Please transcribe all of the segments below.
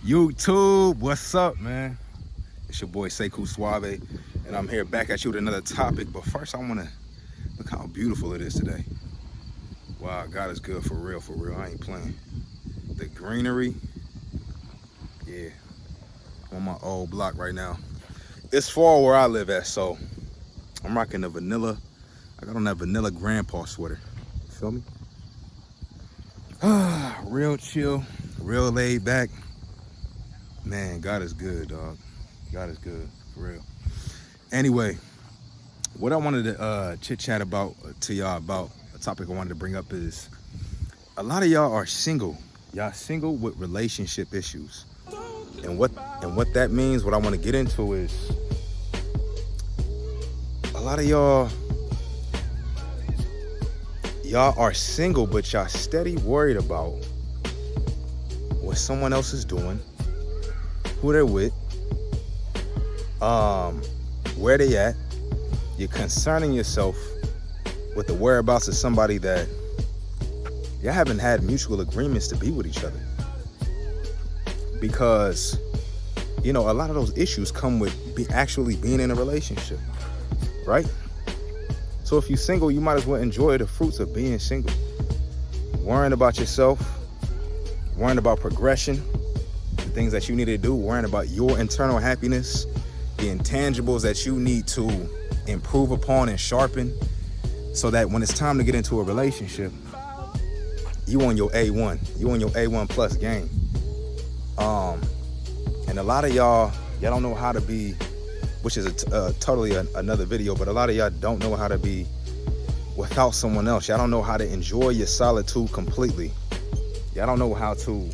YouTube, what's up, man? It's your boy Sekou Suave, and I'm here back at you with another topic. But first, I want to look how beautiful it is today. Wow, God is good for real, for real. I ain't playing. The greenery, yeah. I'm on my old block right now. It's fall where I live at, so I'm rocking the vanilla. I got on that vanilla grandpa sweater. Feel me? Real chill, real laid back. Man, God is good, dog. God is good, for real. Anyway, what I wanted to chit-chat about to y'all about a topic I wanted to bring up is a lot of y'all are single. Y'all single with relationship issues. And what that means, what I want to get into is a lot of y'all are single, but y'all steady worried about what someone else is doing, who they're with, where they at. You're concerning yourself with the whereabouts of somebody that y'all haven't had mutual agreements to be with each other. Because, you know, a lot of those issues come with actually being in a relationship, right? So if you're single, you might as well enjoy the fruits of being single. Worrying about yourself, worrying about progression, the things that you need to do, worrying about your internal happiness, the intangibles that you need to improve upon and sharpen, so that when it's time to get into a relationship, you on your A1, you on your A1 plus game. And a lot of y'all don't know how to be, which is totally another video, but a lot of y'all don't know how to be without someone else. Y'all don't know how to enjoy your solitude completely. Y'all don't know how to,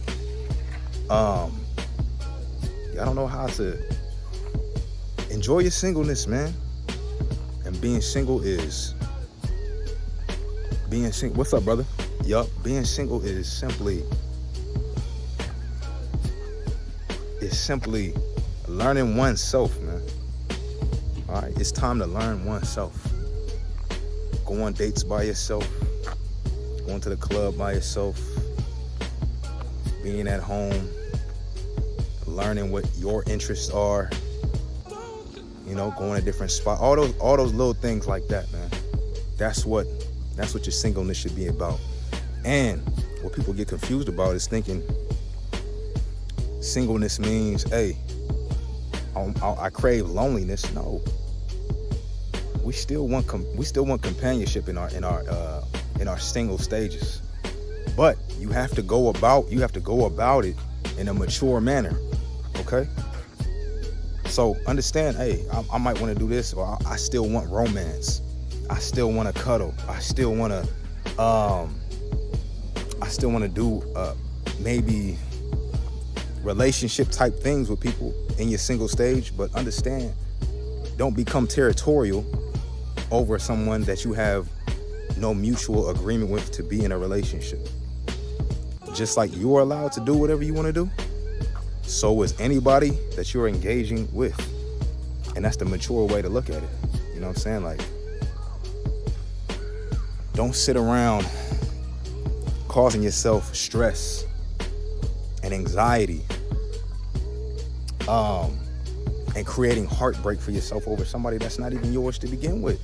enjoy your singleness, man. And being single. What's up, brother? Yup, being single is simply learning oneself, man. All right, it's time to learn oneself. Go on dates by yourself, going to the club by yourself, being at home, learning what your interests are, you know, going to different spots, all those little things like that, man. That's what your singleness should be about. And what people get confused about is thinking singleness means, hey, I crave loneliness. No, we still want companionship in our single stages, but you have to go about it in a mature manner. Okay, so understand, hey, I might want to do this, or I still want romance. I still want to cuddle. I still want to do maybe relationship type things with people in your single stage. But understand, don't become territorial over someone that you have no mutual agreement with to be in a relationship. Just like you're allowed to do whatever you want to do, so is anybody that you're engaging with. And that's the mature way to look at it. You know what I'm saying? Like, don't sit around causing yourself stress and anxiety, and creating heartbreak for yourself over somebody that's not even yours to begin with.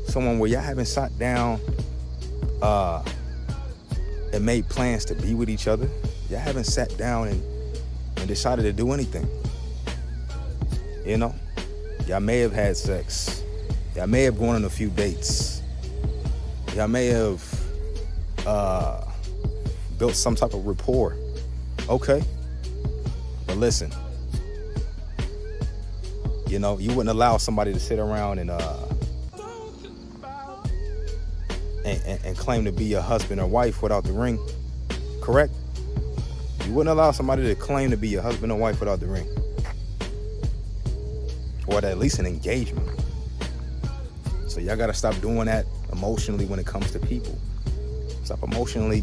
Someone where y'all haven't sat down and made plans to be with each other. Y'all haven't sat down and decided to do anything. You know, y'all may have had sex. Y'all may have gone on a few dates. Y'all may have built some type of rapport. Okay, but listen, you know, you wouldn't allow somebody to sit around and claim to be your husband or wife without the ring, correct? You wouldn't allow somebody to claim to be your husband or wife without the ring, or at least an engagement. So y'all gotta stop doing that emotionally when it comes to people. Stop emotionally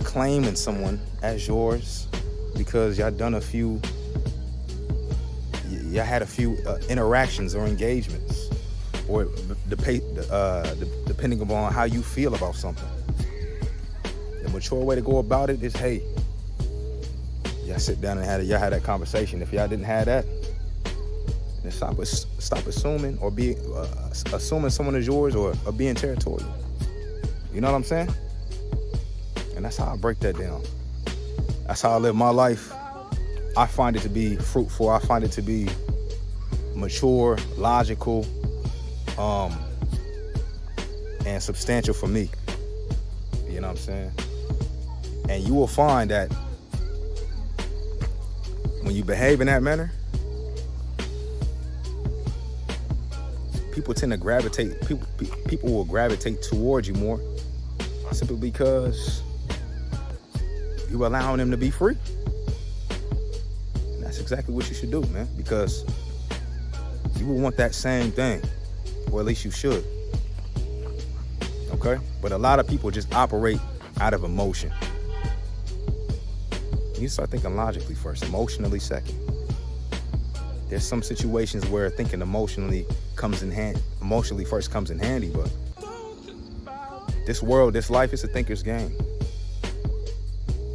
claiming someone as yours because y'all had a few interactions or engagements, or depending upon how you feel about something. The mature way to go about it is, hey, Y'all sit down and y'all had that conversation. If y'all didn't have that, then stop assuming or be assuming someone is yours or being territorial. You know what I'm saying? And that's how I break that down. That's how I live my life. I find it to be fruitful. I find it to be mature, logical, and substantial for me. You know what I'm saying? And you will find that when you behave in that manner, people tend to gravitate, people will gravitate towards you more, simply because you allowing them to be free. And that's exactly what you should do, man, because you will want that same thing, or at least you should. Okay? But a lot of people just operate out of emotion. You start thinking logically first, emotionally second. There's some situations where thinking emotionally first comes in handy, but this world, this life is a thinker's game.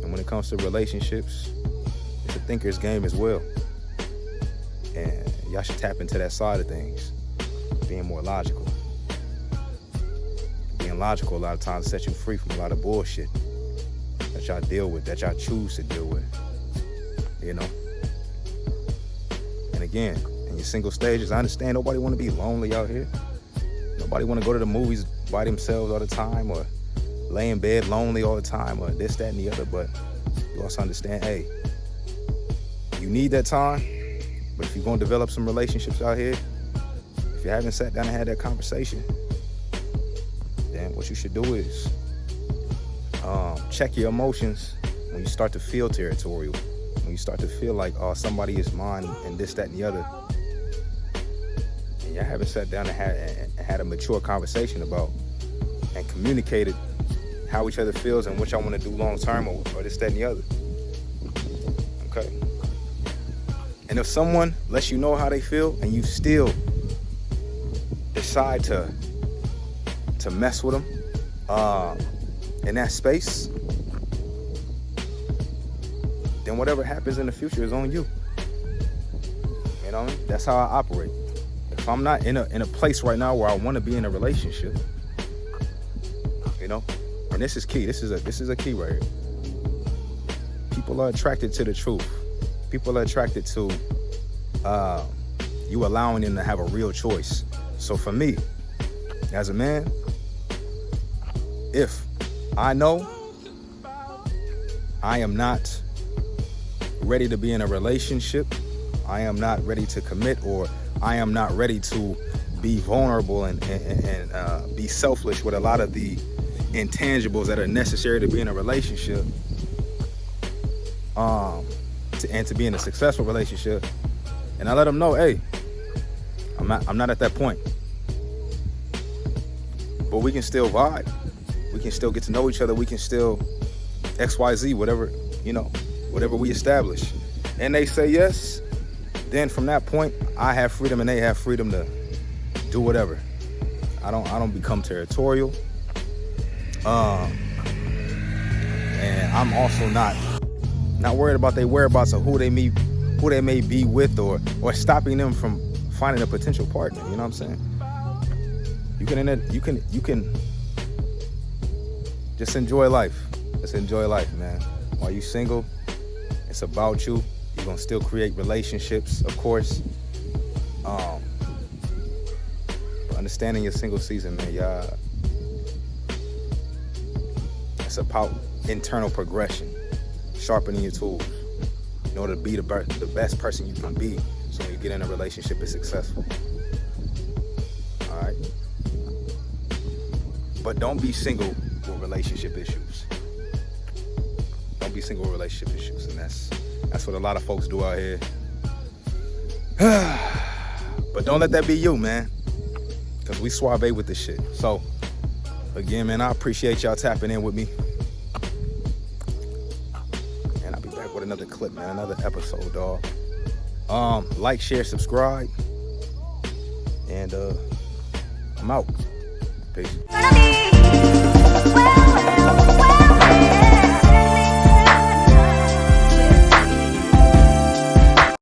And when it comes to relationships, it's a thinker's game as well. And y'all should tap into that side of things, being more logical. Being logical a lot of times sets you free from a lot of bullshit that y'all deal with, that y'all choose to deal with, you know? And again, in your single stages, I understand nobody want to be lonely out here. Nobody want to go to the movies by themselves all the time, or lay in bed lonely all the time, or this, that, and the other. But you also understand, hey, you need that time. But if you're going to develop some relationships out here, if you haven't sat down and had that conversation, then what you should do is check your emotions when you start to feel territorial, when you start to feel like, oh, somebody is mine and this, that, and the other. And y'all haven't sat down and had a mature conversation about and communicated how each other feels and what y'all want to do long term, or this, that, and the other. Okay? And if someone lets you know how they feel and you still decide to mess with them in that space, then whatever happens in the future is on you. You know what I mean? That's how I operate. If I'm not in a place right now where I want to be in a relationship, you know, and this is key. This is a key right here. People are attracted to the truth. People are attracted to you allowing them to have a real choice. So for me, as a man, if I know I am not ready to be in a relationship, I am not ready to commit, or I am not ready to be vulnerable and be selfish with a lot of the intangibles that are necessary to be in a relationship, and to be in a successful relationship, and I let them know, hey, I'm not at that point, but we can still vibe, we can still get to know each other, we can still XYZ, whatever, you know, whatever we establish, and they say yes, then from that point I have freedom and they have freedom to do whatever. I don't become territorial, and I'm also not worried about their whereabouts or who they may be with, or stopping them from finding a potential partner. You know what I'm saying? You can just enjoy life. Just enjoy life, man. While you single, it's about you. You're gonna still create relationships, of course. But understanding your single season, man, y'all, it's about internal progression, sharpening your tools in order to be the best person you can be, so when you get in a relationship, it's successful. All right? But don't be single with relationship issues. Don't be single with relationship issues, and that's what a lot of folks do out here. But don't let that be you, man, because we suave with this shit. So again, man, I appreciate y'all tapping in with me. With another clip, man, another episode, dog. Like, share, subscribe, and I'm out. Peace.